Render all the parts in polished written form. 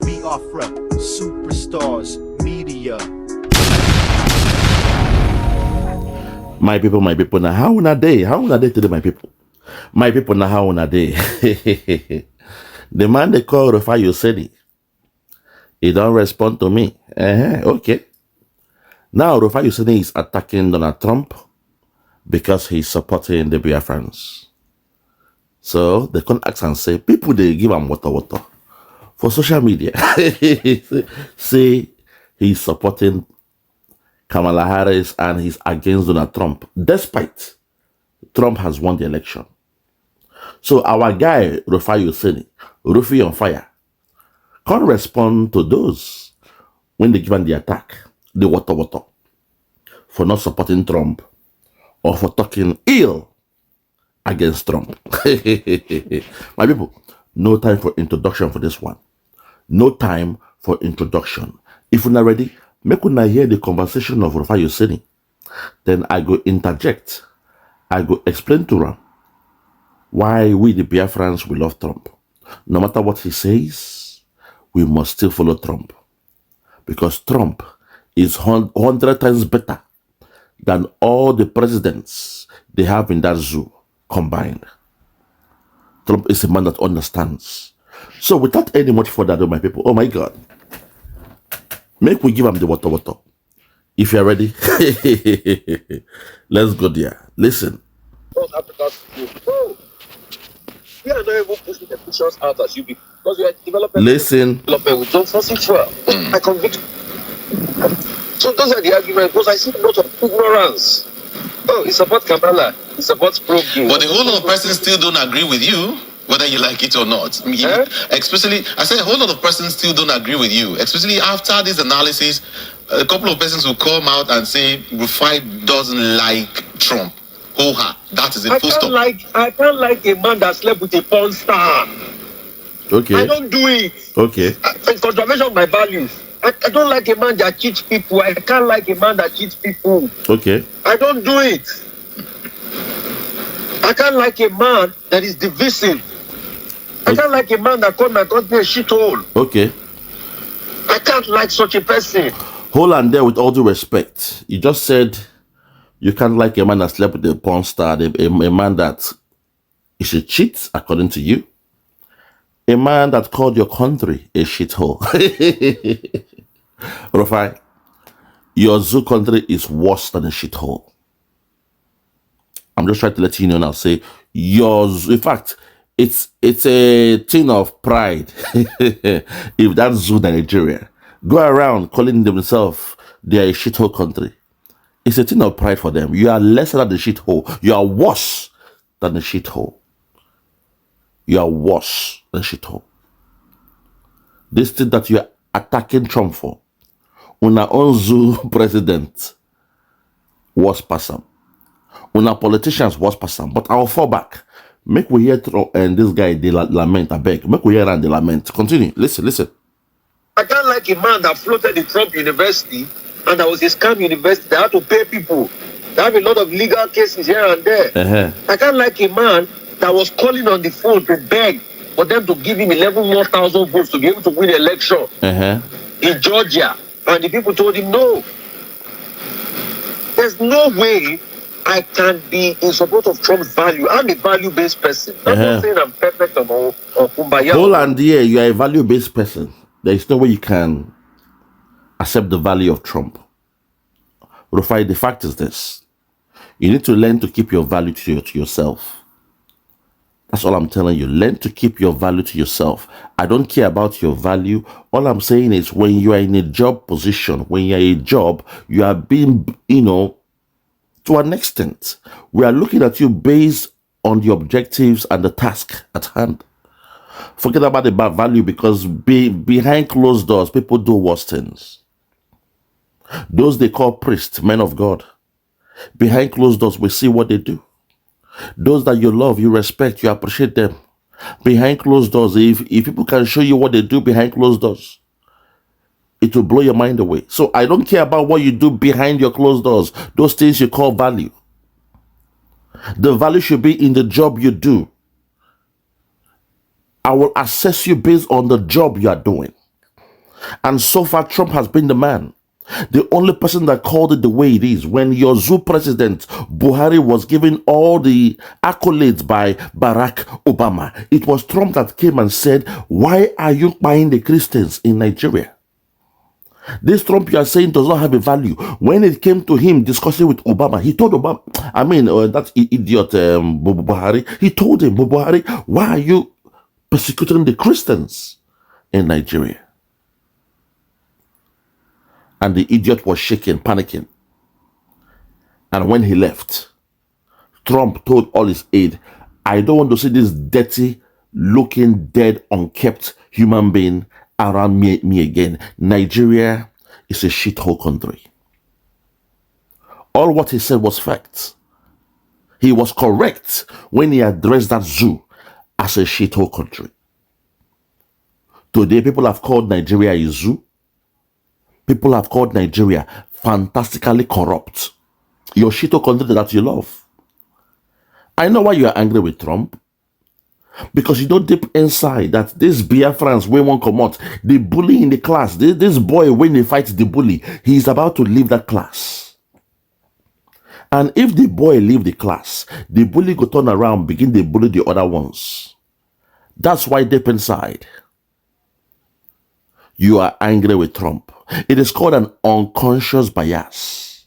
Biafra, superstars, media. My people, now how una day? How una day today, my people? My people, now how una day? The man they call Rufai Oseni, he don't respond to me. Okay. Now Rufai Oseni is attacking Donald Trump because he's supporting the Biafrans. So they can ask and say, people they give him water for social media. Say he's supporting Kamala Harris and he's against Donald Trump, despite Trump has won the election. So our guy, Rufai Oseni, Rufai on fire, can't respond to those when they give him the attack, the water, for not supporting Trump or for talking ill against Trump. My people, no time for introduction for this one. No time for introduction. If you're not ready, make una hear the conversation of Rufai Oseni. Then I go interject. I go explain to them why we the Biafrans we love Trump. No matter what he says, we must still follow Trump. Because Trump is 100 times better than all the presidents they have in that zoo combined. Trump is a man that understands. So without any much further ado, my people, oh my God, make we give him the water. If you're ready, let's go there. Listen. We are not even pushing the pictures out as you be because we are developing. Listen. Development with just fossil fuel. I convict. So those are the arguments because I see a lot of ignorance. Oh, he supports Kamala. He supports pro-gay. But the whole lot of persons still don't agree with you, whether you like it or not. Especially, I said a whole lot of persons still don't agree with you. Especially after this analysis, a couple of persons will come out and say Rufai doesn't like Trump. That is a full stop. I can't like a man that slept with a porn star. Okay. I don't do it. Okay. It's contravention of my values. I don't like a man that cheats people. I can't like a man that cheats people. Okay. I don't do it. I can't like a man that is divisive. I can't like a man that called my country a shithole. Okay. I can't like such a person. Hold on there with all due respect. You just said you can't like a man that slept with a porn star, a man that is a cheat, according to you. A man that called your country a shithole. Rufai, your zoo country is worse than a shithole. I'm just trying to let you know now. Say yours. In fact, it's a thing of pride. If that zoo Nigeria go around calling themselves they are a shithole country, it's a thing of pride for them. You are lesser than the shithole. You are worse than the shithole. You are worse than shithole. This thing that you are attacking Trump for, una own zoo president was person. Una politicians was person. But I'll fall back. Make we hear and this guy they lament. I beg. Make we hear and they lament. Continue. Listen. I can't like a man that floated the Trump University and that was a scam university. They had to pay people. They have a lot of legal cases here and there. I can't like a man that was calling on the phone to beg for them to give him 11,000 votes to be able to win the election in Georgia. And the people told him no. There's no way I can be in support of Trump's value. I'm a value-based person. I'm not saying I'm perfect or kumbaya. Hold on there, you are a value-based person. There is no way you can accept the value of Trump. Rufai, the fact is this. You need to learn to keep your value to yourself. That's all I'm telling you. Learn to keep your value to yourself. I don't care about your value. All I'm saying is when you are in a job position, when you're a job, you are being, to an extent. We are looking at you based on the objectives and the task at hand. Forget about the bad value because behind closed doors, people do worse things. Those they call priests, men of God. Behind closed doors, we see what they do. Those that you love, you respect, you appreciate them. Behind closed doors, if people can show you what they do behind closed doors, it will blow your mind away. So I don't care about what you do behind your closed doors. Those things you call value. The value should be in the job you do. I will assess you based on the job you are doing. And so far, Trump has been the man. The only person that called it the way it is. When your zoo president, Buhari, was given all the accolades by Barack Obama, it was Trump that came and said, why are you buying the Christians in Nigeria? This Trump you are saying does not have a value. When it came to him discussing with Obama, he told Obama, that idiot Buhari, he told him, Buhari, why are you persecuting the Christians in Nigeria? And the idiot was shaking, panicking. And when he left, Trump told all his aide, I don't want to see this dirty, looking, dead, unkept human being around me again. Nigeria is a shithole country. All what he said was facts. He was correct when he addressed that zoo as a shithole country. Today, people have called Nigeria a zoo. People have called Nigeria fantastically corrupt. Your shithole country that you love. I know why you are angry with Trump. Because you know deep inside that these Biafrans, when one come out, the bully in the class, this boy, when he fights the bully, he is about to leave that class. And if the boy leave the class, the bully go turn around, begin to bully the other ones. That's why deep inside, you are angry with Trump. It is called an unconscious bias.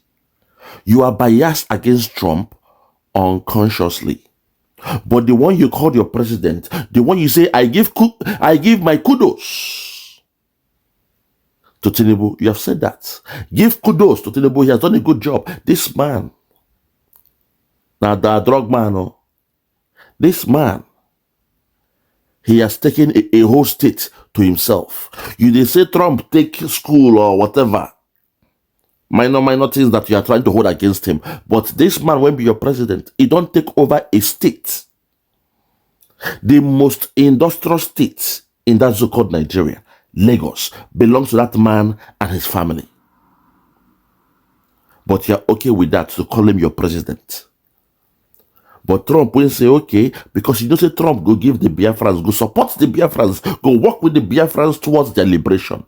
You are biased against Trump unconsciously. But the one you call your president, the one you say, I give my kudos to Tinubu, you have said that. Give kudos to Tinubu, he has done a good job. This man, now the drug man, oh, this man, he has taken a whole state to himself. They say Trump take school or whatever. Minor things that you are trying to hold against him. But this man won't be your president. He don't take over a state. The most industrial state in that so-called Nigeria, Lagos, belongs to that man and his family. But you're okay with that to call him your president. But Trump will say, okay, because you don't say Trump go give the Biafrans, go support the Biafrans, go work with the Biafrans towards their liberation.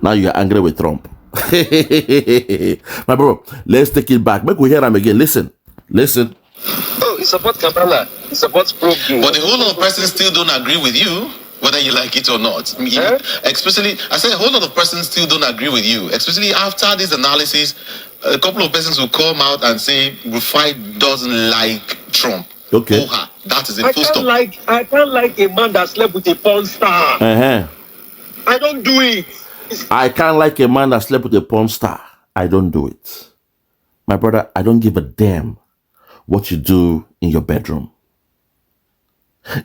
Now you're angry with Trump. My bro, let's take it back. Make we hear him again. Listen. Oh, he supports Kamala. He supports pro-gay. But a whole lot of persons still don't agree with you, whether you like it or not. Especially, I said a whole lot of persons still don't agree with you, especially after this analysis. A couple of persons will come out and say Rufai doesn't like Trump. Okay. Oh, that is a full stop. I can't like a man that slept with a porn star. I don't do it. I can't like a man that slept with a porn star. I don't do it. My brother, I don't give a damn what you do in your bedroom.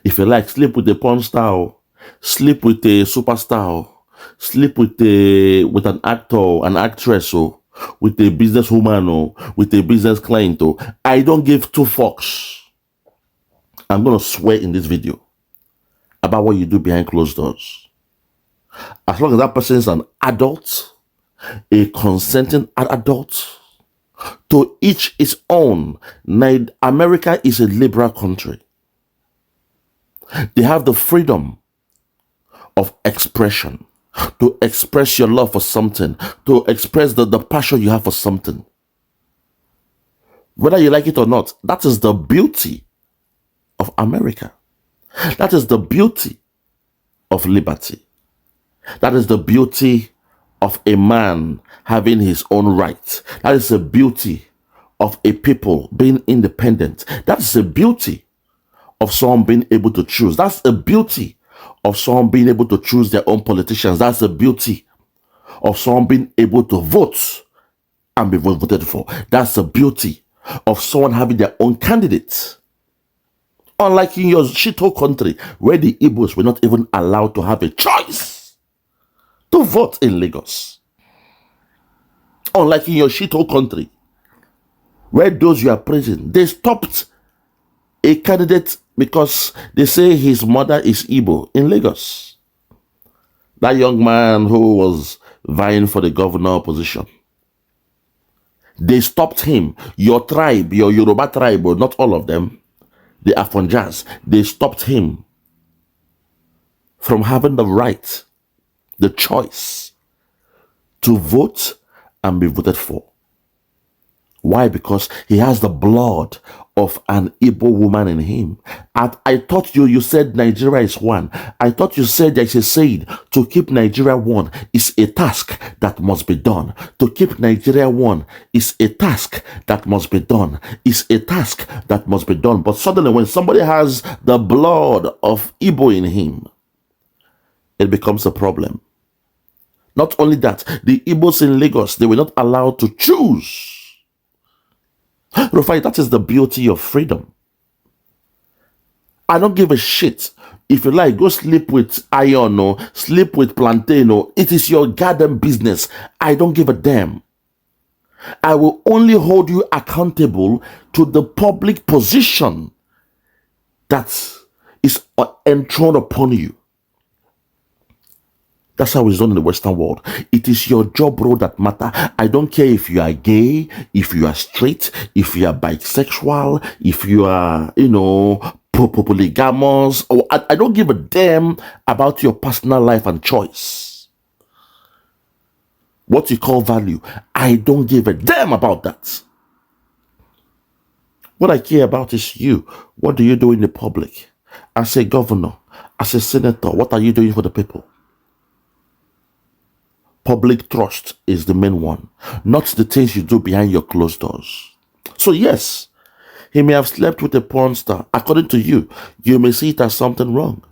If you like, sleep with a porn star, sleep with a superstar, sleep with an actor, an actress, or with a businesswoman, or with a business client, or I don't give two fucks. I'm going to swear in this video about what you do behind closed doors. As long as that person is an adult, a consenting adult, to each its own. America is a liberal country. They have the freedom of expression, to express your love for something, to express the passion you have for something. Whether you like it or not, that is the beauty of America. That is the beauty of liberty. That is the beauty of a man having his own rights. That is the beauty of a people being independent. That is the beauty of someone being able to choose. That's the beauty of someone being able to choose their own politicians. That's the beauty of someone being able to vote and be voted for. That's the beauty of someone having their own candidates. Unlike in your shithole country, where the Igbos were not even allowed to have a choice to vote in Lagos. Unlike in your shithole country, where those you are praising, they stopped a candidate because they say his mother is Igbo in Lagos. That young man who was vying for the governor position. They stopped him. Your tribe, your Yoruba tribe, but not all of them, the Afonjas, they stopped him from having the right the choice to vote and be voted for. Why? Because he has the blood of an Igbo woman in him. And I thought you said Nigeria is one. I thought you said there's a saying, to keep Nigeria one is a task that must be done. To keep Nigeria one is a task that must be done. Is a task that must be done. But suddenly when somebody has the blood of Igbo in him, it becomes a problem. Not only that, the Igbos in Lagos, they were not allowed to choose. Rufai, that is the beauty of freedom. I don't give a shit. If you like, go sleep with iron or sleep with plantain or it is your goddamn business. I don't give a damn. I will only hold you accountable to the public position that is enthroned upon you. That's how it's done in the Western world. It is your job role that matter. I don't care if you are gay, if you are straight, if you are bisexual, if you are, polygamous. Or I don't give a damn about your personal life and choice. What you call value, I don't give a damn about that. What I care about is you. What do you do in the public? As a governor, as a senator, what are you doing for the people? Public trust is the main one, not the things you do behind your closed doors. So yes, he may have slept with a porn star. According to you, you may see it as something wrong.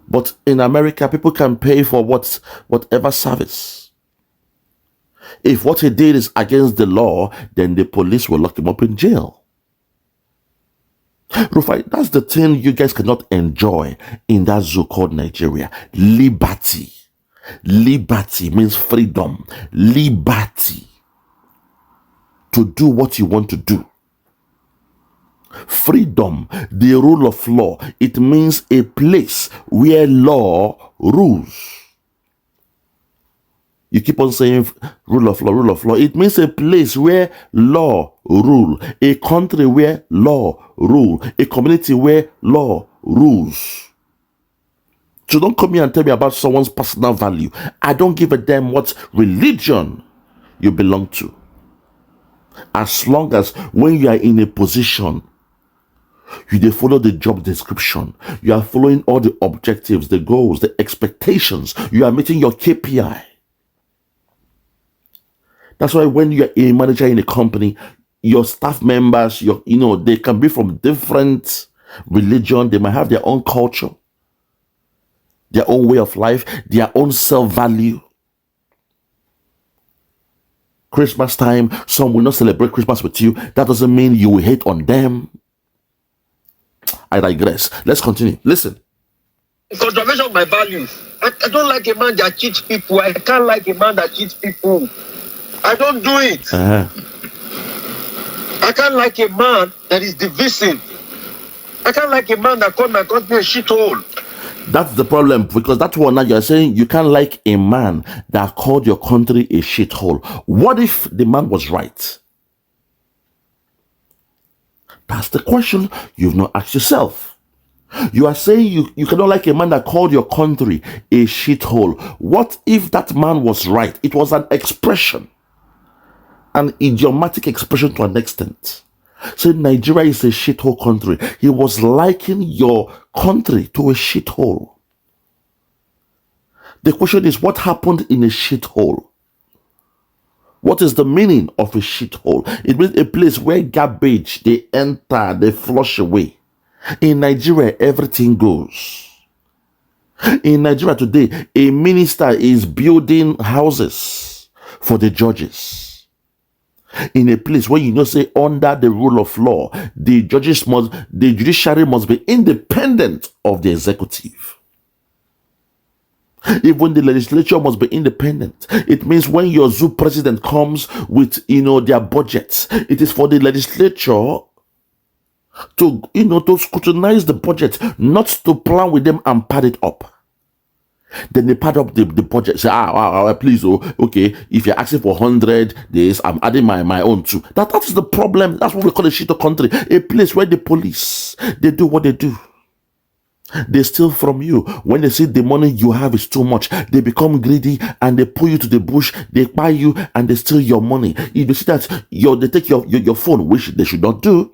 But in America, people can pay for whatever service. If what he did is against the law, then the police will lock him up in jail. Rufai, that's the thing you guys cannot enjoy in that zoo called Nigeria. Liberty. Liberty means freedom. Liberty to do what you want to do. Freedom, the rule of law. It means a place where law rules. You keep on saying rule of law, rule of law. It means a place where law rule. A country where law rule. A community where law rules. So don't come here and tell me about someone's personal value. I don't give a damn what religion you belong to. As long as when you are in a position, you follow the job description. You are following all the objectives, the goals, the expectations. You are meeting your KPI. That's why when you're a manager in a company, your staff members, they can be from different religion. They might have their own culture, their own way of life, their own self-value. Christmas time, some will not celebrate Christmas with you. That doesn't mean you will hate on them. I digress. Let's continue. Listen. Conservation of my values. I don't like a man that cheats people. I can't like a man that cheats people. I don't do it. I can't like a man that is divisive. I can't like a man that called my country a shithole. That's the problem, because that's what now you're saying. You can't like a man that called your country a shithole. What if the man was right? That's the question you've not asked yourself. You are saying you cannot like a man that called your country a shithole. What if that man was right? It was an expression, an idiomatic expression to an extent. Say Nigeria is a shithole country. He was likening your country to a shithole. The question is, what happened in a shithole? What is the meaning of a shithole? It means a place where garbage, they enter, they flush away. In Nigeria, everything goes. In Nigeria today, a minister is building houses for the judges. In a place where say under the rule of law, the judiciary must be independent of the executive. Even the legislature must be independent. It means when your zoo president comes with their budgets, it is for the legislature to scrutinize the budget, not to plan with them and pad it up. Then they pad up the budget. Say, please, okay, if you're asking for 100 days, I'm adding my own too. That is the problem. That's what we call a shithole country. A place where the police, they do what they do. They steal from you. When they see the money you have is too much, they become greedy and they pull you to the bush. They buy you and they steal your money. If you see that they take your phone, which they should not do,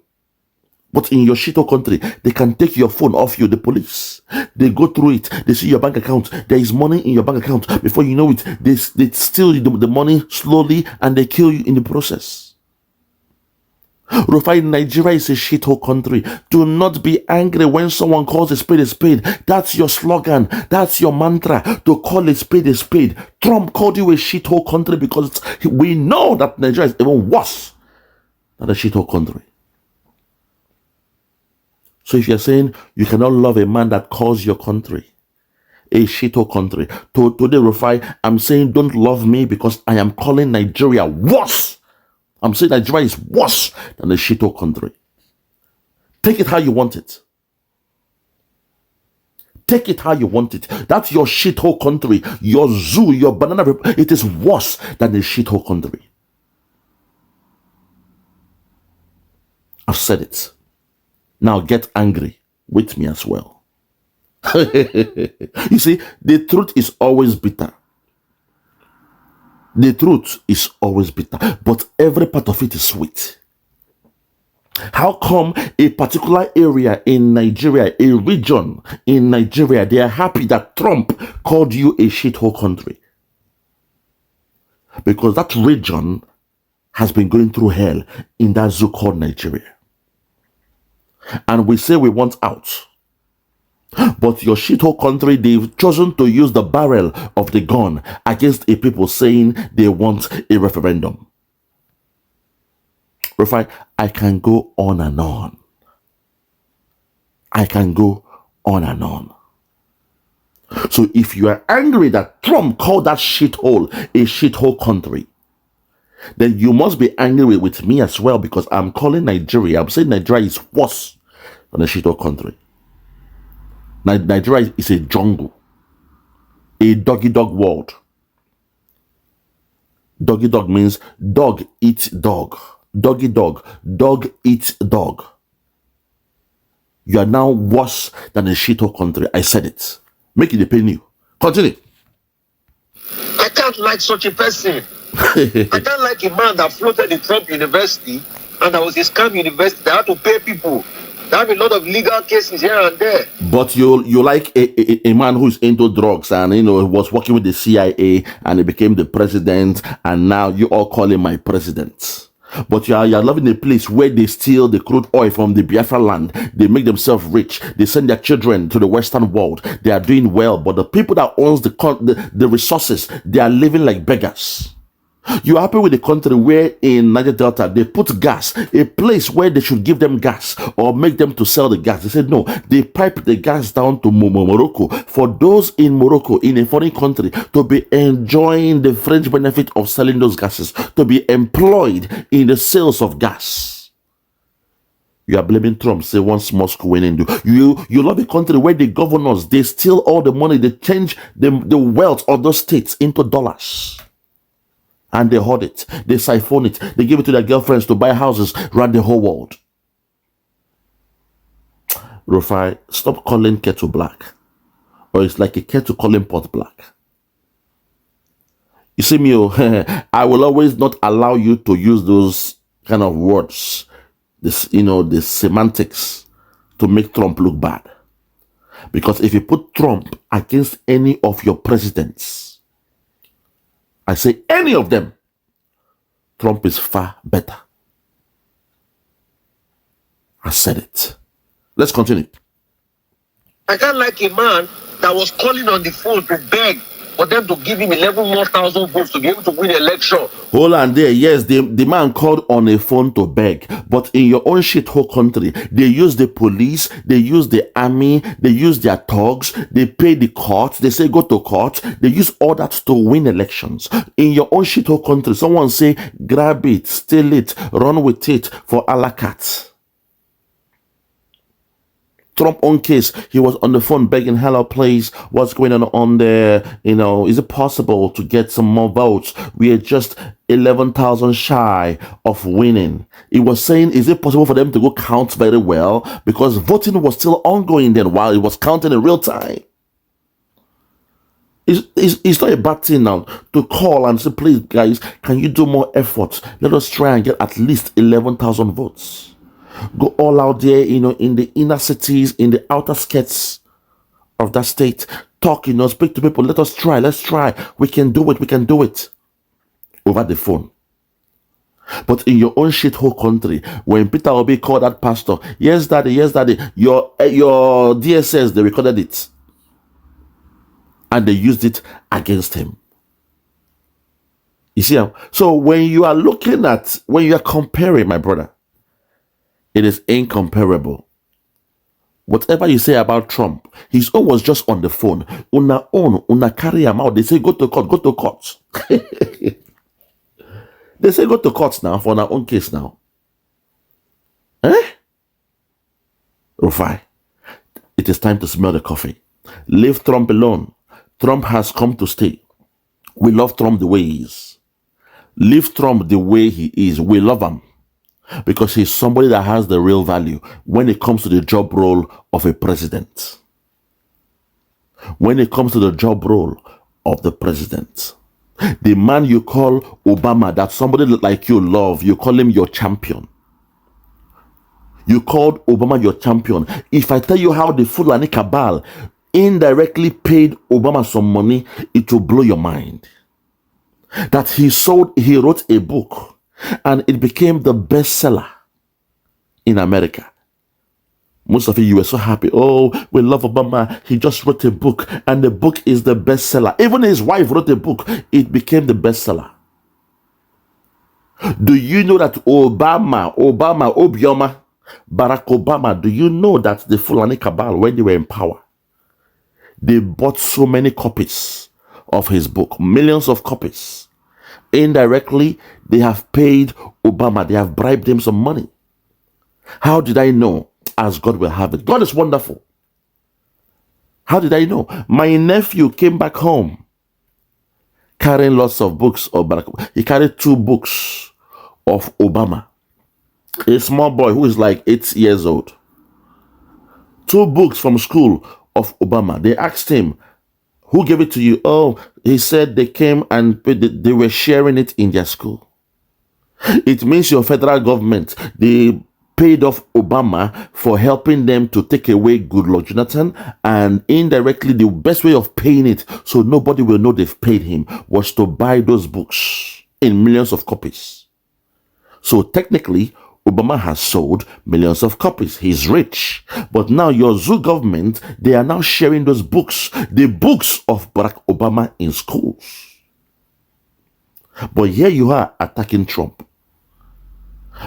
but in your shito country, they can take your phone off you, the police. They go through it. They see your bank account. There is money in your bank account. Before you know it, they steal the money slowly and they kill you in the process. Rufai, Nigeria is a shithole country. Do not be angry when someone calls a spade a spade. That's your slogan. That's your mantra, to call a spade a spade. Trump called you a shithole country because we know that Nigeria is even worse than a shithole country. So if you're saying you cannot love a man that calls your country a shithole country, today, Rufai, I'm saying don't love me because I am calling Nigeria worse. I'm saying Nigeria is worse than a shithole country. Take it how you want it. Take it how you want it. That's your shithole country. Your zoo, your banana, it is worse than a shithole country. I've said it. Now get angry with me as well. You see, the truth is always bitter. The truth is always bitter, but every part of it is sweet. How come a particular area in Nigeria, a region in Nigeria, they are happy that Trump called you a shithole country? Because that region has been going through hell in that zoo called Nigeria. And we say we want out. But your shithole country, they've chosen to use the barrel of the gun against a people saying they want a referendum. Rufai, I can go on and on. I can go on and on. So if you are angry that Trump called that shithole a shithole country, then you must be angry with me as well, because I'm calling Nigeria, I'm saying Nigeria is worse than a shithole country. Nigeria is a jungle, a doggy-dog world. Doggy-dog means dog eats dog. Doggy-dog, dog eats dog. You are now worse than a shithole country. I said it. Make it pain you. Continue. I can't like such a person. I can't like a man that floated the Trump University and that was a scam university. They had to pay people. There have a lot of legal cases here and there. But you like a man who's into drugs and was working with the CIA and he became the president, and now you all call him my president. But you're loving a place where they steal the crude oil from the Biafra land. They make themselves rich. They send their children to the Western world. They are doing well. But the people that owns the resources, they are living like beggars. You're happy with the country where in Niger Delta they put gas, a place where they should give them gas or make them to sell the gas. They said no, they pipe the gas down to Morocco for those in Morocco, in a foreign country, to be enjoying the French benefit of selling those gases, to be employed in the sales of gas. You are blaming Trump. Say one small school went into you love a country where the governors, they steal all the money, they change the wealth of those states into dollars. And they hoard it, they siphon it, they give it to their girlfriends to buy houses around the whole world. Rufai, stop calling kettle black. Or it's like a kettle calling pot black. You see me, I will always not allow you to use those kind of words, the semantics, to make Trump look bad. Because if you put Trump against any of your presidents, I say any of them, Trump is far better. I said it. Let's continue. I can't like a man that was calling on the phone to beg for them to give him 11,000 votes to be able to win the election. Hold on there. Yes, the man called on a phone to beg. But in your own shithole country, they use the police, they use the army, they use their thugs, they pay the courts, they say go to court, they use all that to win elections. In your own shithole country, someone say grab it, steal it, run with it for a la carte. Trump own case, he was on the phone begging, hello, please, what's going on there? You know, is it possible to get some more votes? We are just 11,000 shy of winning. He was saying, is it possible for them to go count very well? Because voting was still ongoing then while it was counting in real time. It's not a bad thing now to call and say, please, guys, can you do more efforts? Let us try and get at least 11,000 votes. Go all out there, you know, in the inner cities, in the outer skirts of that state. Talk, you know, speak to people. Let's try. We can do it. Over the phone. But in your own shithole country, when Peter Obi called that pastor, yes, daddy, your DSS, they recorded it. And they used it against him. You see, so when you are comparing, my brother, it is incomparable. Whatever you say about Trump, his own was just on the phone. Una carry him out. They say, go to court. They say, go to court now for our own case now. Rufai, it is time to smell the coffee. Leave Trump alone. Trump has come to stay. We love Trump the way he is. Leave Trump the way he is. We love him. Because he's somebody that has the real value when it comes to the job role of a president. When it comes to the job role of the president. The man you call Obama, that somebody like you love, you call him your champion. You called Obama your champion. If I tell you how the Fulani cabal indirectly paid Obama some money, it will blow your mind. That he wrote a book and it became the bestseller in America. Most of you were so happy. Oh, we love Obama. He just wrote a book and the book is the bestseller. Even his wife wrote a book. It became the bestseller. Do you know that Obioma, Barack Obama, do you know that the Fulani cabal, when they were in power, they bought so many copies of his book, millions of copies. Indirectly, they have paid Obama. They have bribed him some money. How did I know? As God will have it. God is wonderful. How did I know? My nephew came back home carrying lots of books of Barack Obama. He carried 2 books of Obama. A small boy who is like 8 years old. 2 books from school of Obama. They asked him, who gave it to you? Oh, he said they came and they were sharing it in their school. It means your federal government, they paid off Obama for helping them to take away Goodluck Jonathan, and indirectly the best way of paying it so nobody will know they've paid him was to buy those books in millions of copies. So technically, Obama has sold millions of copies. He's rich. But now your zoo government, they are now sharing those books, the books of Barack Obama in schools. But here you are attacking Trump.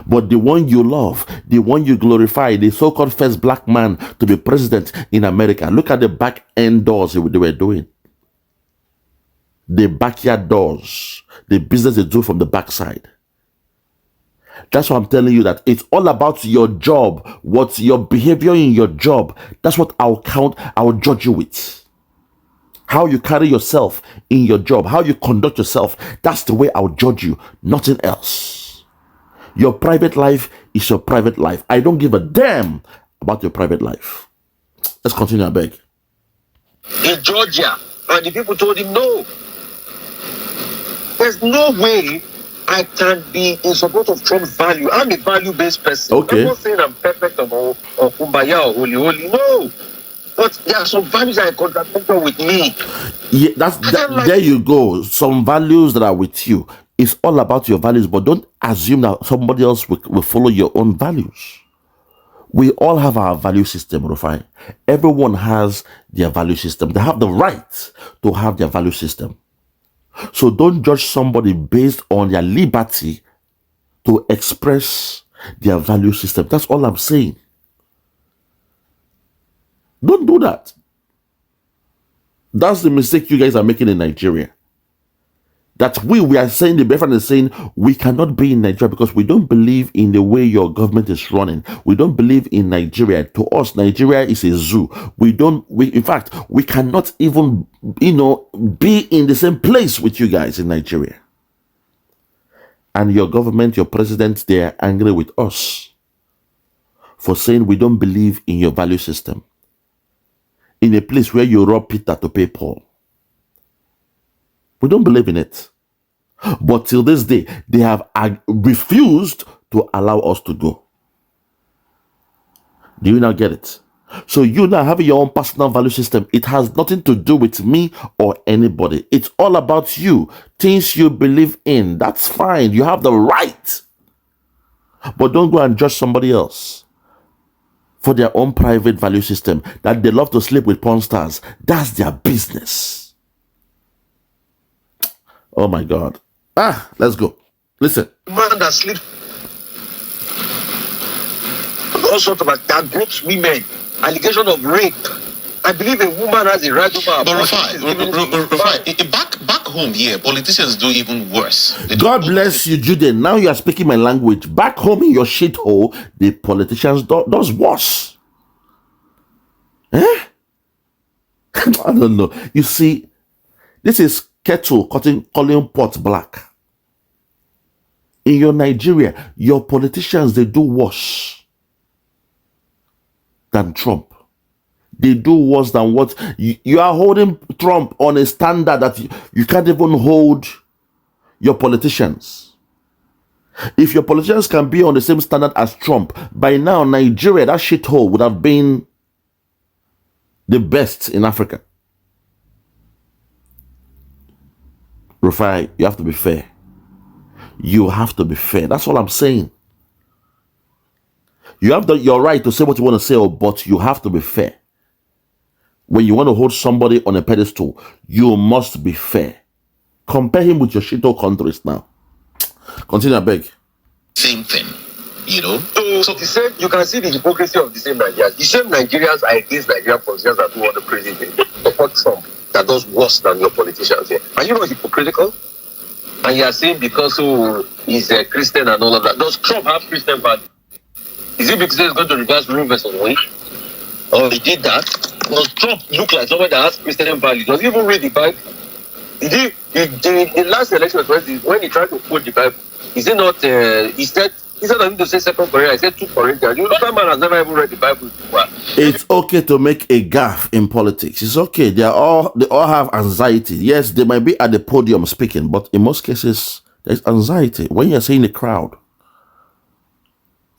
But the one you love, the one you glorify, the so-called first black man to be president in America, look at the back end doors they were doing. The backyard doors, the business they do from the backside. That's why I'm telling you that it's all about your job, what's your behavior in your job. That's what I'll judge you with. How you carry yourself in your job, how you conduct yourself, that's the way I'll judge you, nothing else. Your private life is your private life. I don't give a damn about your private life. Let's continue, I beg. In Georgia, and the people told him no. There's no way I can be in support of Trump's value. I'm a value-based person. Okay. I'm not saying I'm perfect or kumbaya or holy. No. But there are some values that are contradictory with me. Yeah, there you go. Some values that are with you. It's all about your values, but don't assume that somebody else will follow your own values. We all have our value system, Rufai. Everyone has their value system. They have the right to have their value system. So don't judge somebody based on their liberty to express their value system. That's all I'm saying. Don't do that. That's the mistake you guys are making in Nigeria. That we are saying, the Biafran is saying, we cannot be in Nigeria because we don't believe in the way your government is running. We don't believe in Nigeria. To us, Nigeria is a zoo. In fact, we cannot even, be in the same place with you guys in Nigeria. And your government, your president, they are angry with us for saying we don't believe in your value system. In a place where you rob Peter to pay Paul. We don't believe in it. But till this day, they have refused to allow us to go. Do you now get it? So you now have your own personal value system. It has nothing to do with me or anybody. It's all about you. Things you believe in. That's fine. You have the right. But don't go and judge somebody else for their own private value system. That they love to sleep with porn stars. That's their business. Oh my God. Let's go. Listen. Man that sleeps. All sorts of that groups women. Allegation of rape. I believe a woman has a right to power. But Rufai, back home here, politicians do even worse. God bless you, Jude. Now you are speaking my language. Back home in your shithole, the politicians does worse. I don't know. You see, this is kettle calling pot black. In your Nigeria, your politicians, they do worse than Trump. They do worse than what you are holding Trump on a standard that you can't even hold your politicians. If your politicians can be on the same standard as Trump, by now Nigeria, that shithole, would have been the best in Africa. Rufai, you have to be fair. You have to be fair. That's all I'm saying. You have your right to say what you want to say, but you have to be fair. When you want to hold somebody on a pedestal, you must be fair. Compare him with your shithole countries now. Continue, I beg. Same thing, So the same, you can see the hypocrisy of the same Nigerians. The same Nigerians are against Nigerian politicians that do what the president support Trump that does worse than your politicians here. Are you not hypocritical? And you are saying because he's a Christian and all of that. Does Trump have Christian values? Is it because he's going to reverse Roe versus Wade? Or he did that? Does Trump look like somebody that has Christian values? Does he even read the Bible? The last election when he tried to quote the Bible, is it not? He said instead of him to say 2 Corinthians, I said 2 Corinthians. That man has never even read the Bible before. It's okay to make a gaffe in politics. It's okay. They all have anxiety. Yes, they might be at the podium speaking, but in most cases, there's anxiety. When you're saying the crowd,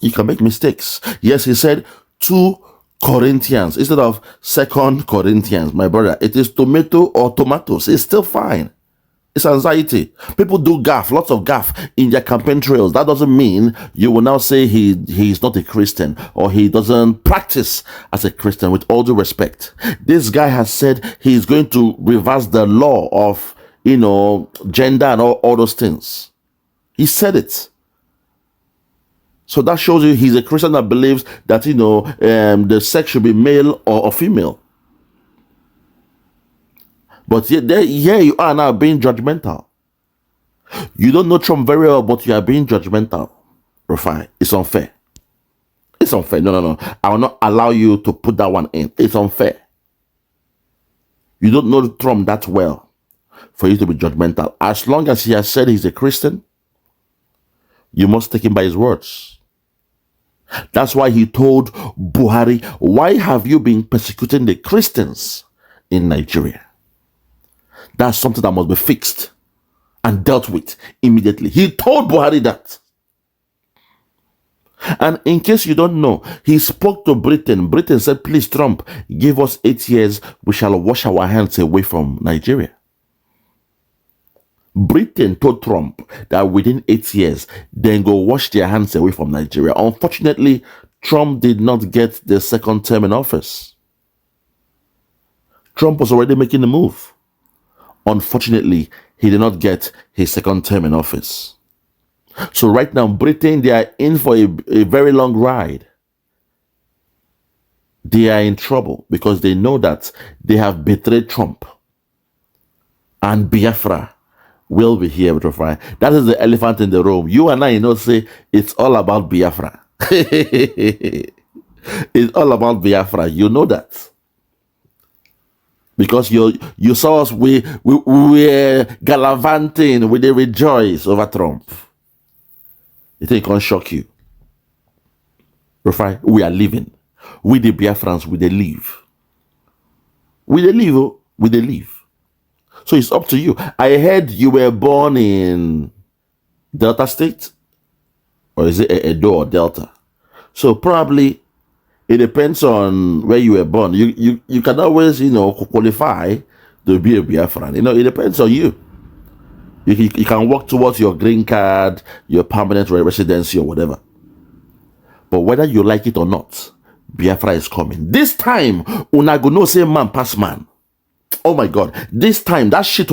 you can make mistakes. Yes, he said 2 Corinthians instead of 2 Corinthians, my brother. It is tomato or tomatoes. It's still fine. It's anxiety. People do gaffe, lots of gaffe in their campaign trails. That doesn't mean you will now say he's not a Christian or he doesn't practice as a Christian, with all due respect. This guy has said he's going to reverse the law of, gender and all those things. He said it. So that shows you he's a Christian that believes that, the sex should be male or female. But here you are now being judgmental. You don't know Trump very well, but you are being judgmental. Rufai, it's unfair. It's unfair. No. I will not allow you to put that one in. It's unfair. You don't know Trump that well for you to be judgmental. As long as he has said he's a Christian, you must take him by his words. That's why he told Buhari, why have you been persecuting the Christians in Nigeria? That's something that must be fixed and dealt with immediately. He told Buhari that. And in case you don't know, he spoke to Britain. Britain said, please, Trump, give us 8 years. We shall wash our hands away from Nigeria. Britain told Trump that within 8 years, then go wash their hands away from Nigeria. Unfortunately, Trump did not get the second term in office. Trump was already making the move. Unfortunately, he did not get his second term in office. So right now, Britain, they are in for a very long ride. They are in trouble because they know that they have betrayed Trump. And Biafra will be here with Rufai. That is the elephant in the room. You and I, say it's all about Biafra. It's all about Biafra. You know that. Because you saw us, we were gallivanting, we did rejoice over Trump. You think it can't shock you? Rufai, we are living. We the Biafrans, we they live. We they live, oh, we they live. So it's up to you. I heard you were born in Delta State. Or is it Edo or Delta? So probably it depends on where you were born. You can always, qualify to be a Biafran. It depends on you. You can work towards your green card, your permanent residency or whatever. But whether you like it or not, Biafra is coming. This time, una go no say man pass man. Oh my God. This time, that shit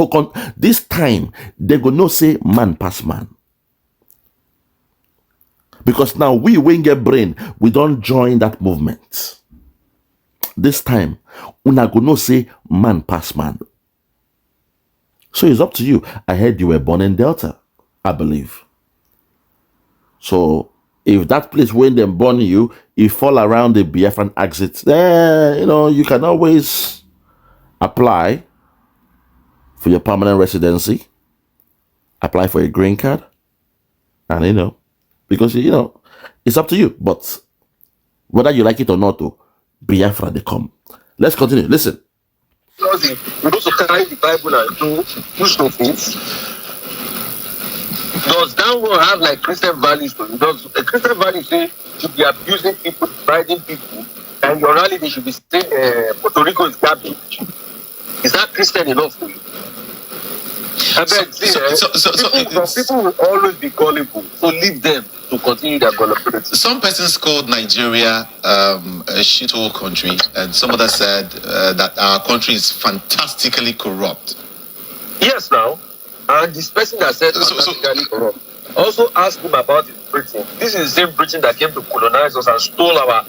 this time, they go no say man pass man. Because now we get brain, we don't join that movement. This time, una go no say man pass man. So it's up to you. I heard you were born in Delta, I believe. So if that place when they born you, you fall around the Biafran exit, you can always apply for your permanent residency, apply for a green card, and because it's up to you. But whether you like it or not, Biafra they come. Let's continue. Listen. We also carry the Bible and do stuff. Does that one have like Christian values? Does a Christian value say should be abusing people, bribing people, and your rally they should be saying Puerto Rico is garbage? Is that Christian enough for you? I bet people will always be gullible, so leave them to continue their gullibility. Some persons called Nigeria a shithole country, and some others said that our country is fantastically corrupt. Yes, now. And this person that said fantastically corrupt, also asked him about his Britain. This is the same Britain that came to colonize us and stole our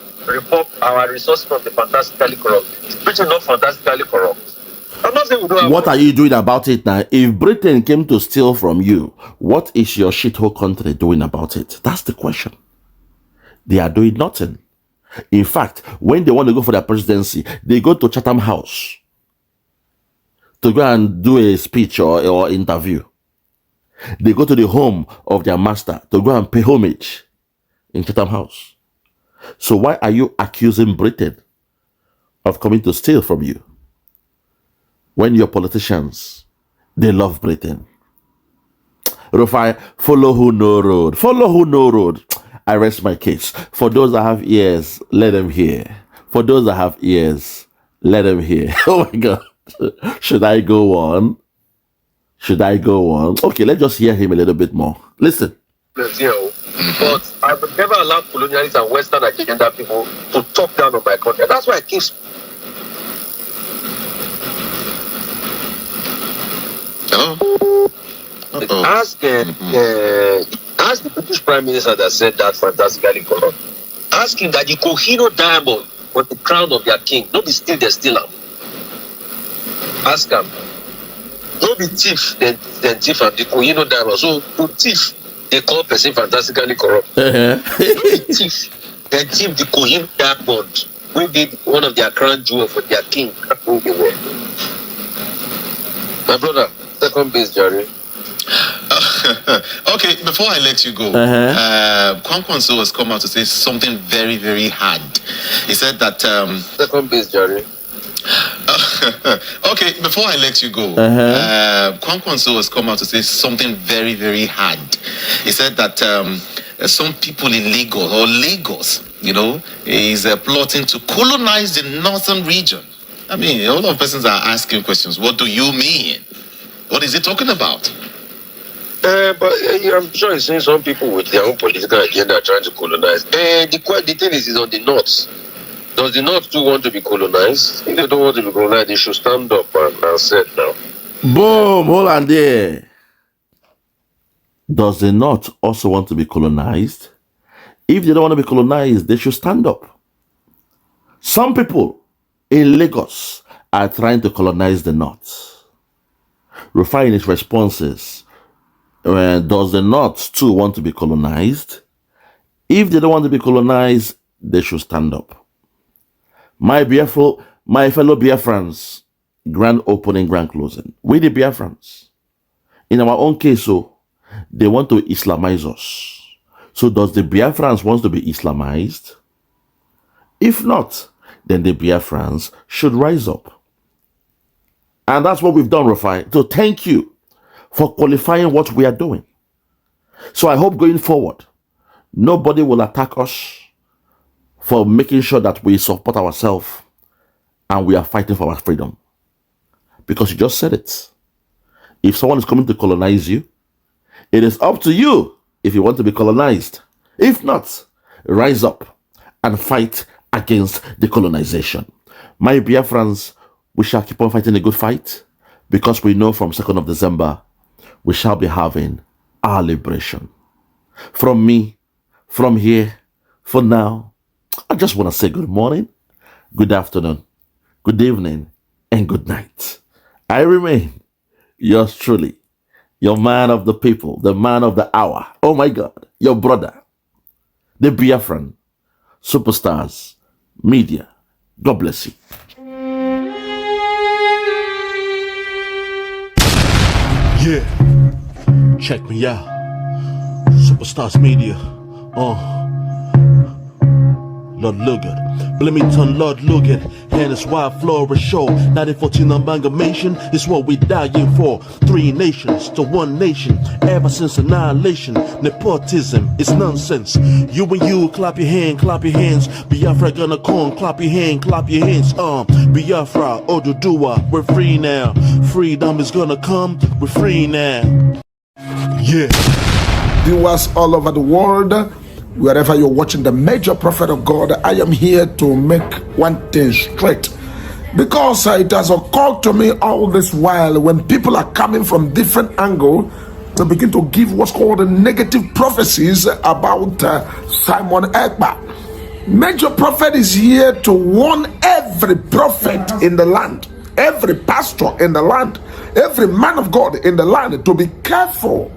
resources from the fantastically corrupt. Is Britain not fantastically corrupt? I'm not saying we don't have what are you doing about it now? If Britain came to steal from you, what is your shithole country doing about it? That's the question. They are doing nothing. In fact, when they want to go for their presidency, they go to Chatham House to go and do a speech or interview. They go to the home of their master to go and pay homage in Chatham House. So why are you accusing Britain of coming to steal from you when your politicians, they love Britain? Rufai, follow who no road. Follow who no road. I rest my case. For those that have ears, let them hear. For those that have ears, let them hear. Oh my God. Should I go on? Should I go on? Okay, let's just hear him a little bit more. Listen. But I would never allow colonialists and Western agenda people to talk down on my country. That's why I keep. Hello? Ask the British Prime Minister that said that fantastically corrupt. Ask him that the Kohino diamond was the crown of their king. Not the steel they steal them. Ask him. Don't be thief, then thief and the Kohino diamond. So to thief, they call person fantastically corrupt. Thief, then thief the Kohino diamond. We did one of their crown jewels for their king. My brother, second base, Jerry. Okay, before I let you go, Kwankwanso has come out to say something very, very hard. He said that second base, Jerry. Okay, before I let you go, Kwankwanso has come out to say something very, very hard. He said that some people in Lagos, is plotting to colonize the northern region. I mean, a lot of persons are asking questions. What do you mean? What is he talking about? But I'm sure you've seen some people with their own political agenda trying to colonize. The thing is on the north. Does the north too want to be colonized? If they don't want to be colonized, they should stand up and say it now. Boom! Hold on there. Does the north also want to be colonized? If they don't want to be colonized, they should stand up. Some people in Lagos are trying to colonize the north. Rufai in his responses Does the North too want to be colonized? If they don't want to be colonized, they should stand up. My fellow Biafrans, grand opening, grand closing. We the Biafrans, in our own case, so they want to Islamize us. So does the Biafrans want to be Islamized? If not, then the Biafrans should rise up. And that's what we've done, Rufai. So thank you for qualifying what we are doing. So I hope going forward, nobody will attack us for making sure that we support ourselves and we are fighting for our freedom. Because you just said it. If someone is coming to colonize you, it is up to you if you want to be colonized. If not, rise up and fight against the colonization. My Biafrans, we shall keep on fighting a good fight because we know from 2nd of December, we shall be having our liberation. From me, from here, for now, I just want to say good morning, good afternoon, good evening, and good night. I remain yours truly, your man of the people, the man of the hour. Oh my God, your brother, the Biafran, Superstars, Media. God bless you. Yeah, check me out. Superstars Media. Lord Logan, Bloomington, Lord Logan, and it's wild Flora show. 1914 amalgamation is what we dying for. 3 nations to 1 nation. Ever since annihilation, nepotism is nonsense. You and you, clap your hands. Biafra gonna come, clap your hands. Biafra, Oduduwa, we're free now. Freedom is gonna come, we're free now. Yeah. Viewers all over the world, wherever you're watching the major prophet of God, I am here to make one thing straight. Because it has occurred to me all this while when people are coming from different angles to begin to give what's called negative prophecies about Simon Ekpa. Major prophet is here to warn every prophet in the land, every pastor in the land, every man of God in the land to be careful.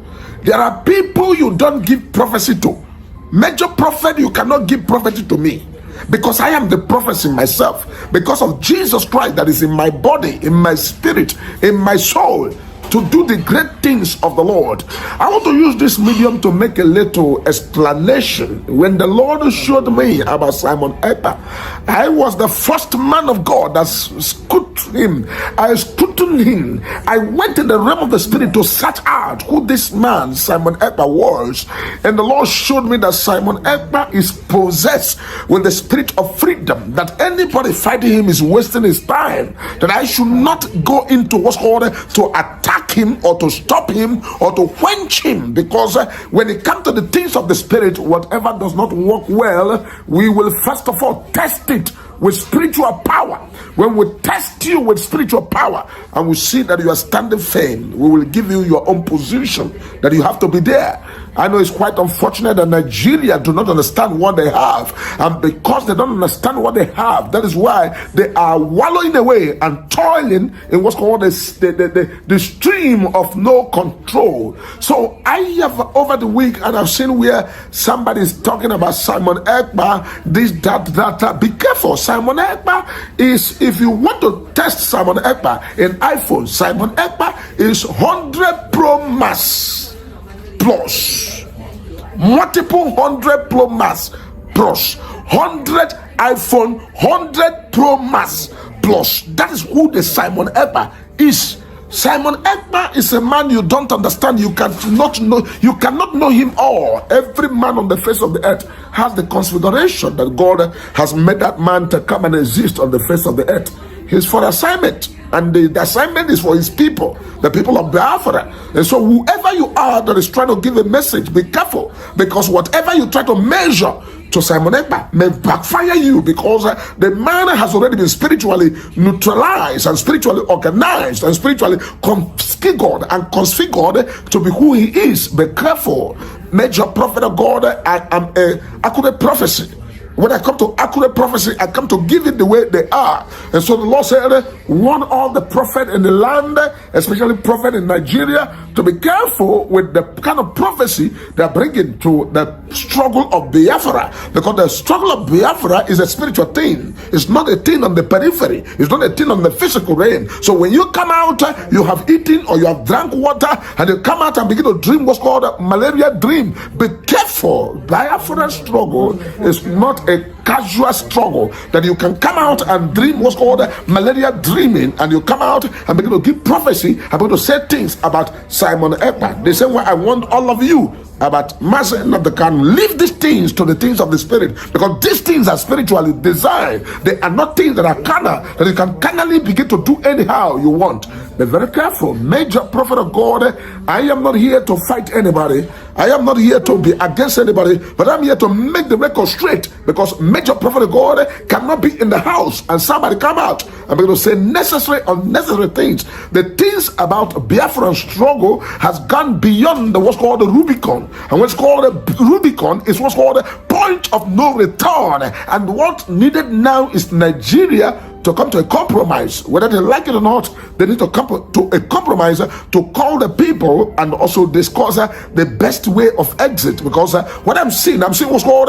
There are people you don't give prophecy to. Major prophet, you cannot give prophecy to me because I am the prophecy myself, because of Jesus Christ that is in my body, in my spirit, in my soul, to do the great things of the Lord. I want to use this medium to make a little explanation. When the Lord showed me about Simon Ekpa, I was the first man of God that scrutined him. I scrutined him. I went in the realm of the spirit to search out who this man, Simon Ekpa, was. And the Lord showed me that Simon Ekpa is possessed with the spirit of freedom, that anybody fighting him is wasting his time, that I should not go into what's called to attack him or to stop him or to quench him, because when it comes to the things of the spirit, whatever does not work well, we will first of all test it with spiritual power. When we test you with spiritual power and we see that you are standing firm, we will give you your own position, that you have to be there. I know it's quite unfortunate that Nigeria do not understand what they have, and because they don't understand what they have, that is why they are wallowing away and toiling in what's called the stream of no control. So I have over the week, and I've seen where somebody is talking about Simon Ekpa, this, that. Be careful. Simon Ekpa is, if you want to test Simon Ekpa in iPhone, Simon Ekpa is 100 Pro Max plus, multiple 100 Pro Max plus, 100 iPhone, 100 Pro Max plus. That is who the Simon Ekpa is. Simon Ekpa is a man you don't understand. You cannot know him all. Every man on the face of the earth has the consideration that God has made that man to come and exist on the face of the earth. He's for assignment, and the assignment is for his people, the people of Biafra. And so whoever you are that is trying to give a message, be careful, because whatever you try to measure to Simon Ekpa may backfire you, because the man has already been spiritually neutralized and spiritually organized and spiritually configured to be who he is. Be careful. Major prophet of God, I am a accurate prophecy. When I come to accurate prophecy, I come to give it the way they are. And so the Lord said, warn all the prophet in the land, especially prophet in Nigeria, to be careful with the kind of prophecy they're bringing to the struggle of Biafra. Because the struggle of Biafra is a spiritual thing. It's not a thing on the periphery. It's not a thing on the physical realm. So when you come out, you have eaten or you have drank water, and you come out and begin to dream what's called a malaria dream. Be careful. Biafra struggle is not a casual struggle that you can come out and dream what's called malaria dreaming, and you come out and begin to give prophecy, about to say things about Simon Ekpa. The same way I want all of you about Master nnamdi Kanu, leave these things to the things of the spirit, because these things are spiritually designed. They are not things that are carnal, that you can carnally begin to do anyhow you want. Be very careful. Major prophet of God, I am not here to fight anybody. I am not here to be against anybody, but I'm here to make the record straight, because major prophet of God cannot be in the house and somebody come out and begin to say necessary, unnecessary things. The things about Biafran struggle has gone beyond what's called the Rubicon. And what's called a Rubicon is what's called a point of no return. And what needed now is Nigeria to come to a compromise. Whether they like it or not, they need to come to a compromise to call the people and also discuss the best way of exit. Because what I'm seeing what's called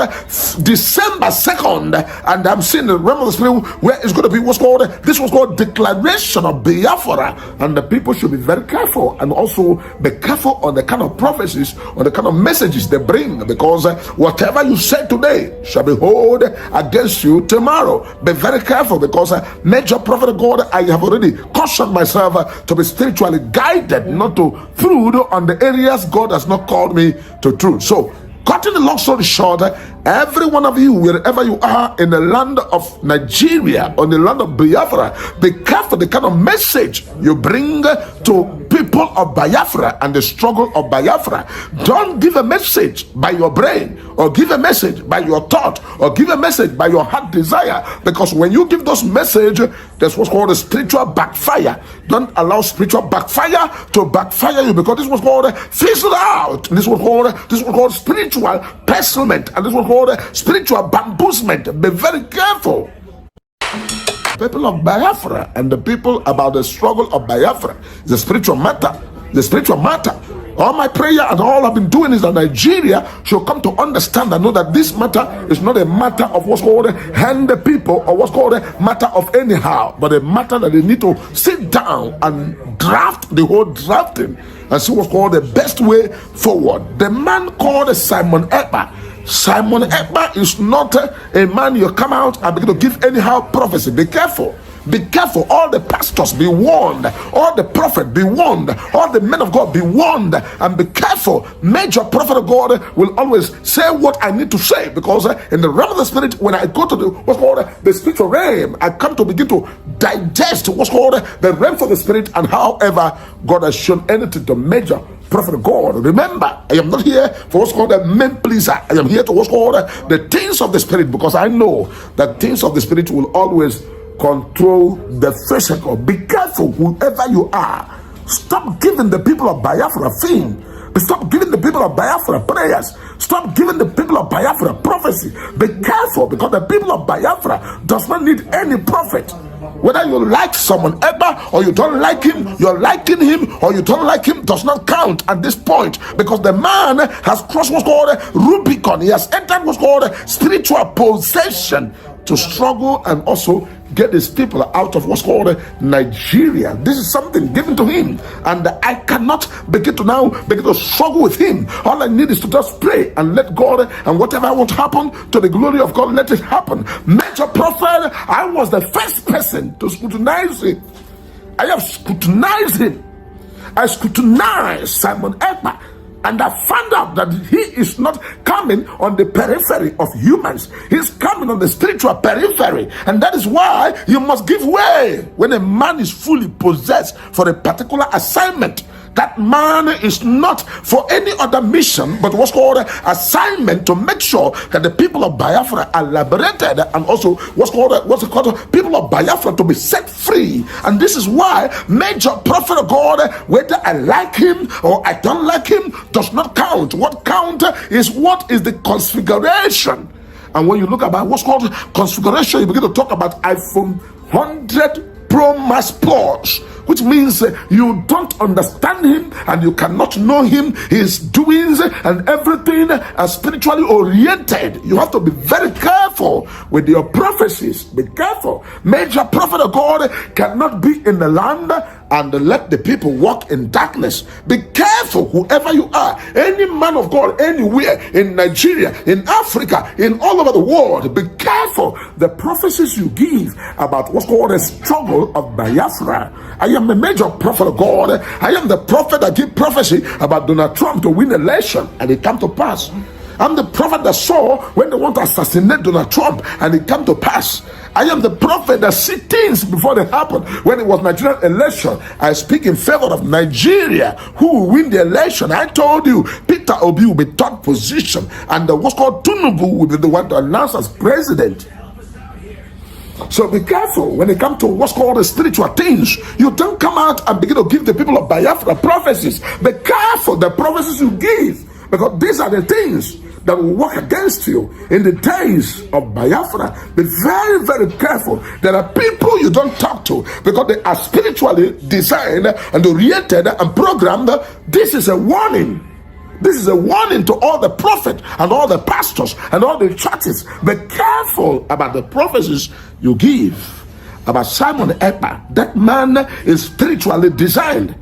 December 2nd, and I'm seeing the realm of the spirit where it's going to be what's called declaration of Biafra, and the people should be very careful and also be careful on the kind of prophecies, on the kind of messages they bring, because whatever you say today shall be held against you tomorrow. Be very careful, because major prophet of God, I have already cautioned myself to be spiritually guided, not to fruit on the areas God has not called me to truth. So, cutting the long story short, every one of you, wherever you are in the land of Nigeria, on the land of Biafra, be careful the kind of message you bring to people of Biafra and the struggle of Biafra. Don't give a message by your brain, or give a message by your thought, or give a message by your heart desire, because when you give those messages, that's what's called a spiritual backfire. Don't allow spiritual backfire to backfire you, because this was called fizzle out. This was called spiritual pestilment, and this was called spiritual bamboozlement. Be very careful. People of Biafra and the people about the struggle of Biafra is a spiritual matter. The spiritual matter. All my prayer and all I've been doing is that Nigeria should come to understand and know that this matter is not a matter of what's called hand the people, or what's called a matter of anyhow, but a matter that they need to sit down and draft the whole drafting and see what's called the best way forward. The man called Simon Ekpa. Simon Ekpa is not a man you come out and begin to give anyhow prophecy. Be careful. Be careful. All the pastors, be warned. All the prophets, be warned. All the men of God, be warned. And be careful. Major prophet of God will always say what I need to say, because in the realm of the spirit, when I go to what's called the spiritual realm, I come to begin to digest what's called the realm of the spirit, and however God has shown anything to major prophet of God. Remember, I am not here for what's called a men pleaser. I am here to what's called the things of the spirit, because I know that things of the spirit will always control the physical. Be careful, whoever you are. Stop giving the people of Biafra thing. Stop giving the people of Biafra prayers. Stop giving the people of Biafra prophecy. Be careful, because the people of Biafra does not need any prophet. Whether you like someone ever or you don't like him, you're liking him or you don't like him does not count at this point, because the man has crossed what's called Rubicon. He has entered what's called spiritual possession to struggle and also get his people out of what's called Nigeria. This is something given to him, and I cannot begin to struggle with him. All I need is to just pray and let God, and whatever I want to happen to the glory of God, let it happen. Major prophet, I was the first person to scrutinize him. I have scrutinized him. I scrutinized Simon Ekpa, and I found out that he is not coming on the periphery of humans. He's coming on the spiritual periphery. And that is why you must give way when a man is fully possessed for a particular assignment. That man is not for any other mission, but what's called assignment to make sure that the people of Biafra are liberated, and also what's called people of Biafra to be set free. And this is why major prophet of God, whether I like him or I don't like him, does not count. What counts is what is the configuration And when you look about what's called configuration, you begin to talk about iPhone 100 Pro Max Plus, which means you don't understand him and you cannot know him, his doings and everything are spiritually oriented. You have to be very careful with your prophecies. Be careful. Major prophet of God cannot be in the land and let the people walk in darkness. Be careful, whoever you are, any man of God, anywhere in Nigeria, in Africa, in all over the world. Be careful the prophecies you give about what's called a struggle of Biafra. I am a major prophet of God. I am the prophet that give prophecy about Donald Trump to win election, and it come to pass. I'm the prophet that saw when they want to assassinate Donald Trump, and it come to pass. I am the prophet that see things before they happen. When it was Nigerian election, I speak in favor of Nigeria, who will win the election. I told you, Peter Obi will be third position, and what's called Tinubu will be the one to announce as president. So be careful when it comes to what's called the spiritual things. You don't come out and begin to give the people of Biafra prophecies. Be careful the prophecies you give, because these are the things that will work against you in the days of Biafra. Be very, very careful. There are people you don't talk to because they are spiritually designed and oriented and programmed. This is a warning. This is a warning to all the prophets and all the pastors and all the churches. Be careful about the prophecies you give about Simon Ekpa. That man is spiritually designed.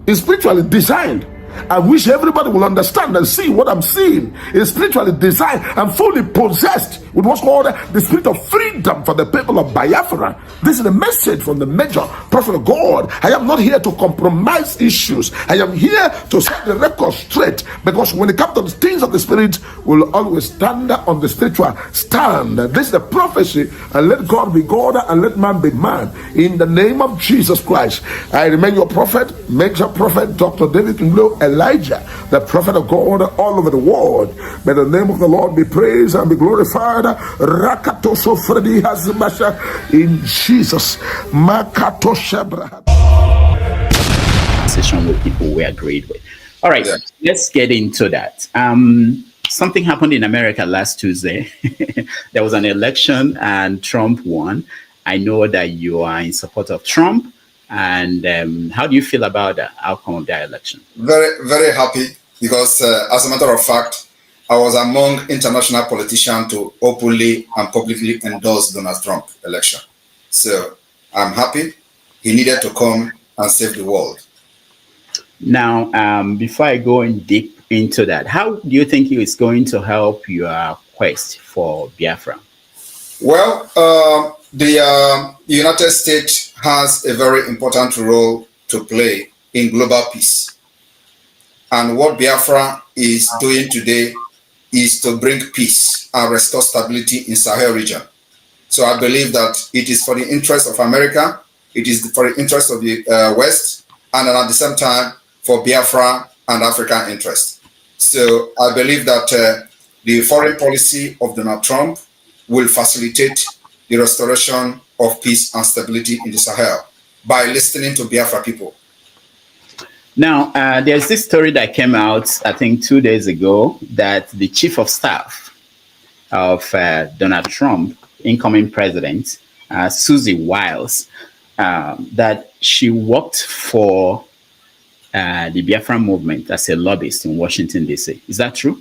Is spiritually designed. I wish everybody will understand and see what I'm seeing. Is spiritually designed and fully possessed with what's called the spirit of freedom for the people of Biafra. This is the message from the major prophet of God. I am not here to compromise issues. I am here to set the record straight, because when it comes to the things of the spirit, we'll always stand on the spiritual stand. This is the prophecy, and let God be God and let man be man. In the name of Jesus Christ, I remain your prophet, major prophet, Dr. David Nglo Elijah, the prophet of God all over the world. May the name of the Lord be praised and be glorified. Rakatoso Freddy Hazimasha in Jesus. Session with people we agreed with. All right, let's get into that. Something happened in America last Tuesday. There was an election and Trump won. I know that you are in support of Trump. And how do you feel about the outcome of that election? Very, very happy, because as a matter of fact, I was among international politicians to openly and publicly endorse Donald Trump election. So I'm happy. He needed to come and save the world. Now, before I go in deep into that, how do you think he is going to help your quest for Biafra? Well, the United States has a very important role to play in global peace. And what Biafra is doing today is to bring peace and restore stability in Sahel region. So I believe that it is for the interest of America, it is for the interest of the West, and then at the same time for Biafra and African interest. So I believe that the foreign policy of Donald Trump will facilitate the restoration of peace and stability in the Sahel by listening to Biafra people. Now, there's this story that came out, I think 2 days ago, that the chief of staff of Donald Trump, incoming president, Susie Wiles, that she worked for the Biafra movement as a lobbyist in Washington, D.C. Is that true?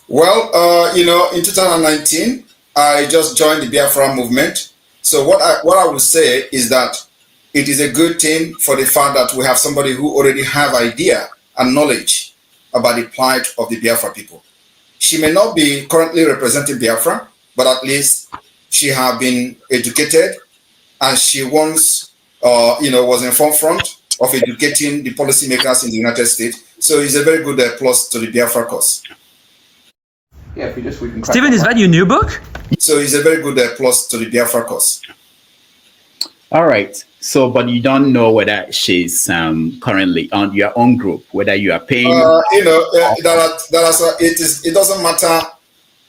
Well, in 2019, I just joined the Biafra movement. So what I would say is that it is a good thing for the fact that we have somebody who already have idea and knowledge about the plight of the Biafra people. She may not be currently representing Biafra, but at least she have been educated, and she once, was in front of educating the policymakers in the United States. So it's a very good plus to the Biafra cause. Yeah, if we can Stephen, is that your new book? So it's a very good plus to the Biafra cause. All right. So, but you don't know whether she's currently on your own group, whether you are paying. It doesn't matter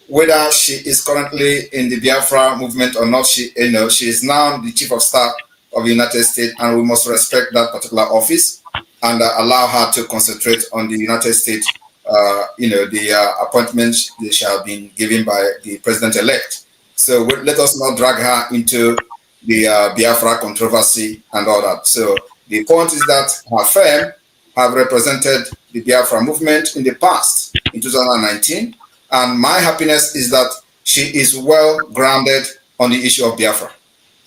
whether she is currently in the Biafra movement or not. She is now the chief of staff of the United States, and we must respect that particular office and allow her to concentrate on the United States the appointments that shall be given by the president-elect. So let us not drag her into the Biafra controversy and all that. So the point is that her firm have represented the Biafra movement in the past, in 2019, and my happiness is that she is well grounded on the issue of Biafra.